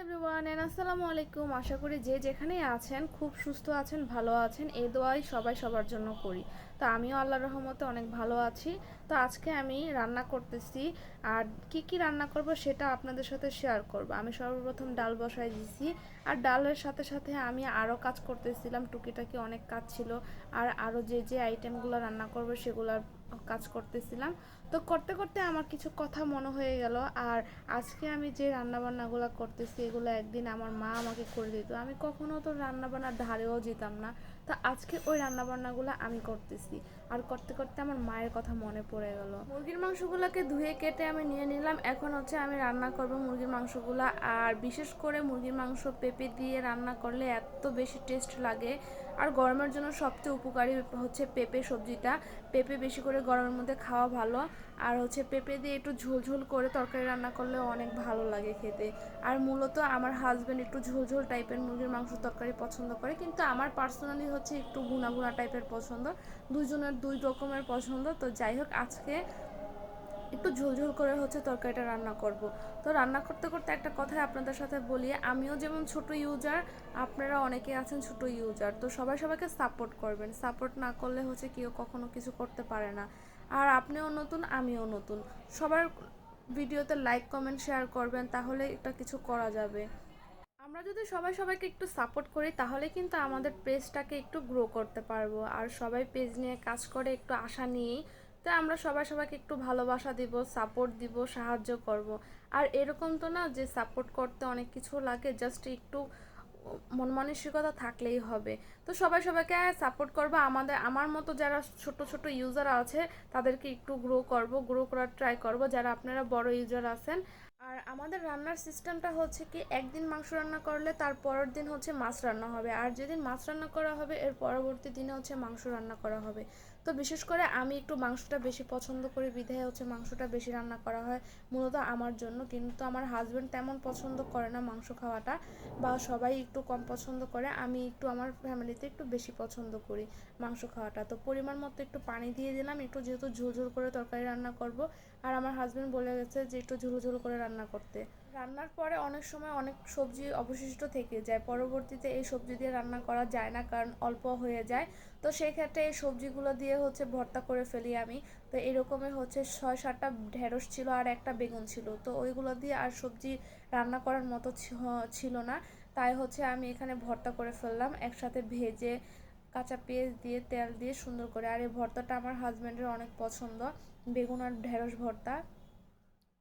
Everyone and আসসালামু আলাইকুম। আশা করি যে যেখানেই আছেন খুব সুস্থ আছেন, ভালো আছেন। এই দোয়াই সবাই সবার জন্য করি। তো আমিও আল্লাহর রহমতে অনেক ভালো আছি। তো আজকে আমি রান্না করতেছি, আর কি কি রান্না করব সেটা আপনাদের সাথে শেয়ার করব। আমি সর্বপ্রথম ডাল বসাই দিয়েছি, আর ডালের সাথে সাথে আমি আরও কাজ করতেছিলাম, টুকিটাকি অনেক কাজ ছিল। আর আরও যে যে আইটেমগুলো রান্না করব সেগুলোর কাজ করতেছিলাম। তো করতে করতে আমার কিছু কথা মনে হয়ে গেল। আর আজকে আমি যে রান্নাবান্নাগুলো করতেছি এগুলো একদিন আমার মা আমাকে করে দিত, আমি কখনো তো রান্নাবান্নার ধারেও যেতাম না। তা আজকে ওই রান্নাবান্নাগুলো আমি করতেছি, আর করতে করতে আমার মায়ের কথা মনে পড়ে গেল। মুরগির মাংসগুলোকে ধুয়ে কেটে আমি নিয়ে নিলাম। এখন আমি রান্না করব মুরগির মাংসগুলো। আর বিশেষ করে মুরগির মাংস পেঁপে দিয়ে রান্না করলে এত বেশি টেস্ট লাগে। আর গরমের জন্য সবচেয়ে উপকারী হচ্ছে পেঁপে সবজিটা। পেঁপে বেশি করে গরমের মধ্যে খাওয়া ভালো। আর পেঁপে দিয়ে একটু ঝোল ঝোল করে তরকারি রান্না করলে অনেক ভালো লাগে খেতে। আর মূলত আমার হাজব্যান্ড একটু ঝোল ঝোল টাইপের মুরগির মাংস তরকারি পছন্দ করে, কিন্তু আমার পার্সোনালি একটু ভুনা ভুনা টাইপের পছন্দ। দুইজনের দুই রকমের পছন্দ। তো যাই হোক, আজকে একটু ঝোলঝোল করে তরকারিটা রান্না করব। তো রান্না করতে করতে একটা কথাই আপনাদের সাথে বলি, আমিও যেমন ছোট ইউজার, আপনারা অনেকে আছেন ছোট ইউজার। তো সবাই সবাইকে সাপোর্ট করবেন। সাপোর্ট না করলে কেউ কখনো কিছু করতে পারে না। আর আপনিও নতুন, আমিও নতুন। সবার ভিডিওতে লাইক কমেন্ট শেয়ার করবেন, তাহলে এটা কিছু করা যাবে। আমরা যদি সবাই সবাইকে একটু সাপোর্ট করি তাহলে কিন্তু আমাদের পেজটাকে একটু গ্রো করতে পারবো। আর সবাই পেজ নিয়ে কাজ করে একটু আশা নিয়েই। তো আমরা সবাই সবাইকে একটু ভালোবাসা দিব, সাপোর্ট দিব, সাহায্য করব। আর এরকম তো না যে সাপোর্ট করতে অনেক কিছু লাগে, জাস্ট একটু মন মানসিকতা থাকলেই হবে। তো সবাই সবাইকে সাপোর্ট করবো। আমার মতো যারা ছোট ছোট ইউজার আছে তাদেরকে একটু গ্রো করার ট্রাই করব, যারা আপনারা বড় ইউজার আছেন। আর আমাদের রান্নার সিস্টেমটা কি, একদিন মাংস রান্না করলে তার পরের দিন মাছ রান্না হবে, আর যেদিন মাছ রান্না করা হবে এর পরবর্তী দিনে মাংস রান্না করা হবে। তো বিশেষ করে আমি একটু মাংসটা বেশি পছন্দ করি বিধায় মাংসটা বেশি রান্না করা হয় মূলত আমার জন্য। কিন্তু আমার হাজব্যান্ড তেমন পছন্দ করে না মাংস খাওয়াটা, বা সবাই একটু কম পছন্দ করে। আমি একটু আমার ফ্যামিলিতে একটু বেশি পছন্দ করি মাংস খাওয়াটা। তো পরিমাণ মতো একটু পানি দিয়ে দিলাম, একটু যেহেতু ঝোল ঝোল করে তরকারি রান্না করব। আর আমার হাজব্যান্ড বলে গেছে যে একটু ঝোল ঝোল করে রান্না করতে। রান্নার পরে অনেক সময় অনেক সবজি অবশিষ্ট থেকে যায়, পরবর্তীতে এই সবজি দিয়ে রান্না করা যায় না কারণ অল্প হয়ে যায়। তো সেই ক্ষেত্রে এই সবজিগুলো দিয়ে ভর্তা করে ফেলি আমি। তো এরকমই 6-7টা ঢেঁড়স ছিল আর একটা বেগুন ছিল, তো ওইগুলো দিয়ে আর সবজি রান্না করার মতো ছিল না। তাই আমি এখানে ভর্তা করে ফেললাম একসাথে ভেজে, কাঁচা পেঁয়াজ দিয়ে তেল দিয়ে সুন্দর করে। আর এই ভর্তাটা আমার হাজব্যান্ডের অনেক পছন্দ, বেগুন আর ঢেঁড়স ভর্তা।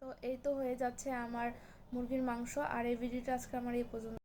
তো এই তো হয়ে যাচ্ছে আমার মুরগির মাংস। আর এই ভিডিওটা আজকে আমার এই পর্যন্ত।